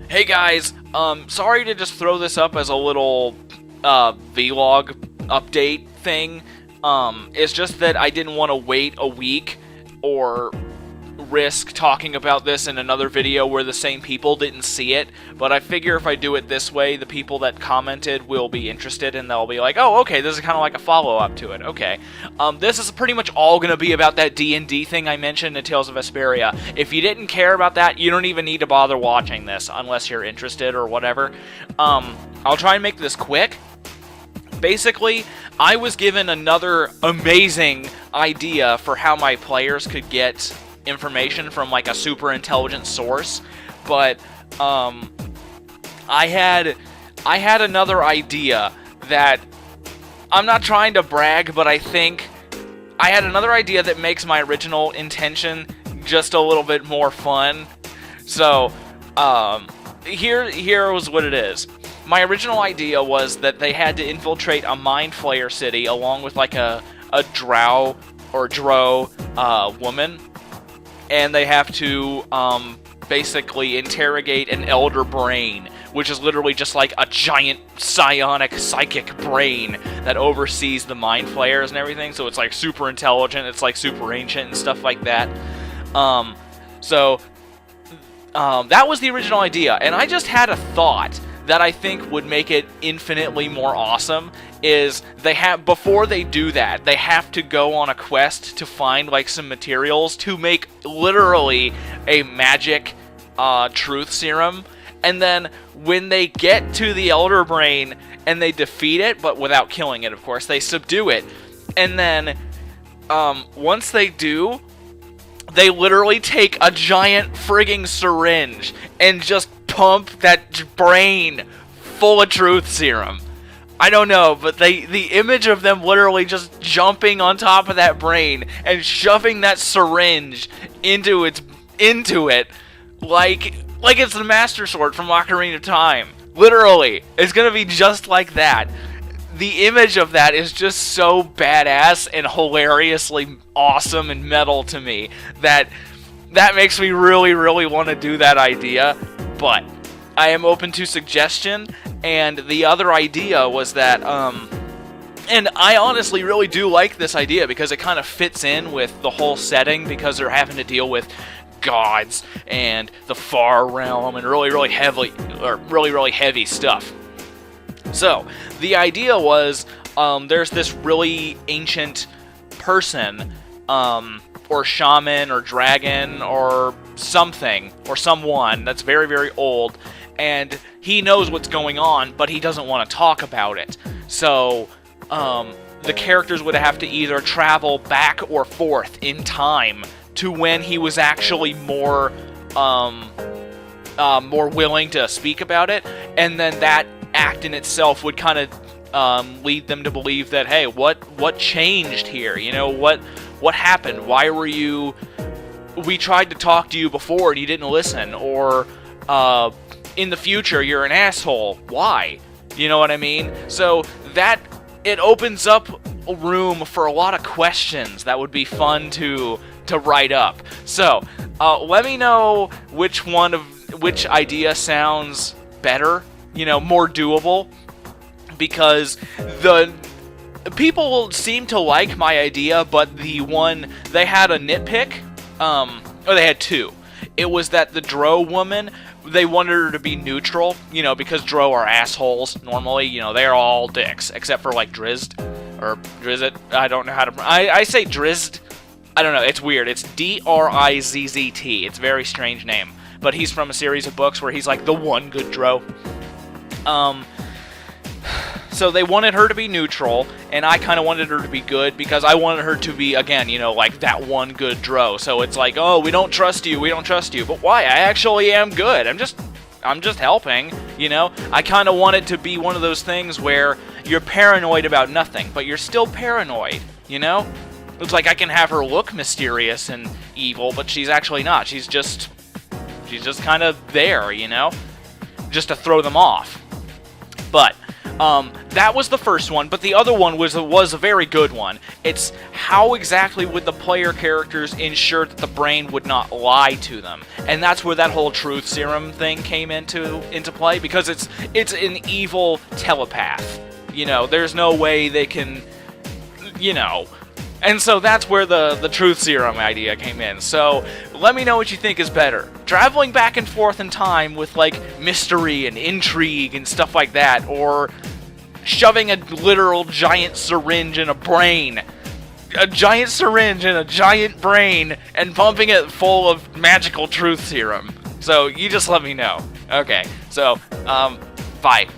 Hey guys, sorry to just throw this up as a little vlog update thing. It's just that I didn't want to wait a week or risk talking about this in another video where the same people didn't see it, but I figure if I do it this way, the people that commented will be interested and they'll be like, oh, okay, this is kind of like a follow-up to it, okay. This is pretty much all going to be about that DnD thing I mentioned in Tales of Vesperia. If you didn't care about that, you don't even need to bother watching this unless you're interested or whatever. I'll try and make this quick. Basically, I was given another amazing idea for how my players could get information from like a super intelligent source, but I had another idea that I'm not trying to brag, but I think I had another idea that makes my original intention just a little bit more fun. So here was what it is. My original idea was that they had to infiltrate a Mind Flayer city along with like a drow or dro woman, and they have to basically interrogate an elder brain, which is literally just like a giant psionic psychic brain that oversees the Mind Flayers and everything, so it's like super intelligent, it's like super ancient and stuff like that. That was the original idea, and I just had a thought that I think would make it infinitely more awesome. Is before they do that, they have to go on a quest to find like some materials to make literally a magic truth serum, and then when they get to the Elder Brain and they defeat it, but without killing it, of course, they subdue it, and then once they do, they literally take a giant frigging syringe and just pump that brain full of truth serum. I don't know, but the image of them literally just jumping on top of that brain and shoving that syringe into it like it's the Master Sword from Ocarina of Time. Literally, it's gonna be just like that. The image of that is just so badass and hilariously awesome and metal to me that makes me really, really want to do that idea. But I am open to suggestion, and the other idea was that, and I honestly really do like this idea because it kind of fits in with the whole setting, because they're having to deal with gods and the far realm and really heavy stuff. So the idea was, there's this really ancient person, or shaman or dragon or something or someone that's very, very old, and he knows what's going on, but he doesn't want to talk about it. So the characters would have to either travel back or forth in time to when he was actually more willing to speak about it, and then that act in itself would kind of lead them to believe that, hey, what changed here? You know, what happened? Why were you... We tried to talk to you before and you didn't listen, or in the future you're an asshole. Why? You know what I mean? So that it opens up a room for a lot of questions that would be fun to write up. So let me know which idea sounds better, you know, more doable, because the people seem to like my idea, but they had a nitpick, or they had two. It was that the Dro woman, they wanted her to be neutral, you know, because Dro are assholes normally, you know, they're all dicks, except for like Drizzt, or Drizzt, I don't know how to, I say Drizzt, I don't know, it's weird, it's D-R-I-Z-Z-T, it's a very strange name, but he's from a series of books where he's like the one good Dro. So they wanted her to be neutral, and I kind of wanted her to be good, because I wanted her to be, again, you know, like that one good Dro. So it's like, oh, we don't trust you, but why? I actually am good. I'm just helping, you know? I kind of want it to be one of those things where you're paranoid about nothing, but you're still paranoid, you know? It's like I can have her look mysterious and evil, but she's actually not. She's just kind of there, you know? Just to throw them off. But That was the first one, but the other one was a very good one. It's how exactly would the player characters ensure that the brain would not lie to them, and that's where that whole truth serum thing came into play, because it's an evil telepath. You know, there's no way they can, you know. And so that's where the truth serum idea came in. So let me know what you think is better. Traveling back and forth in time with, like, mystery and intrigue and stuff like that, or shoving a literal giant syringe in a brain. A giant syringe in a giant brain and pumping it full of magical truth serum. So you just let me know. Okay, so, bye.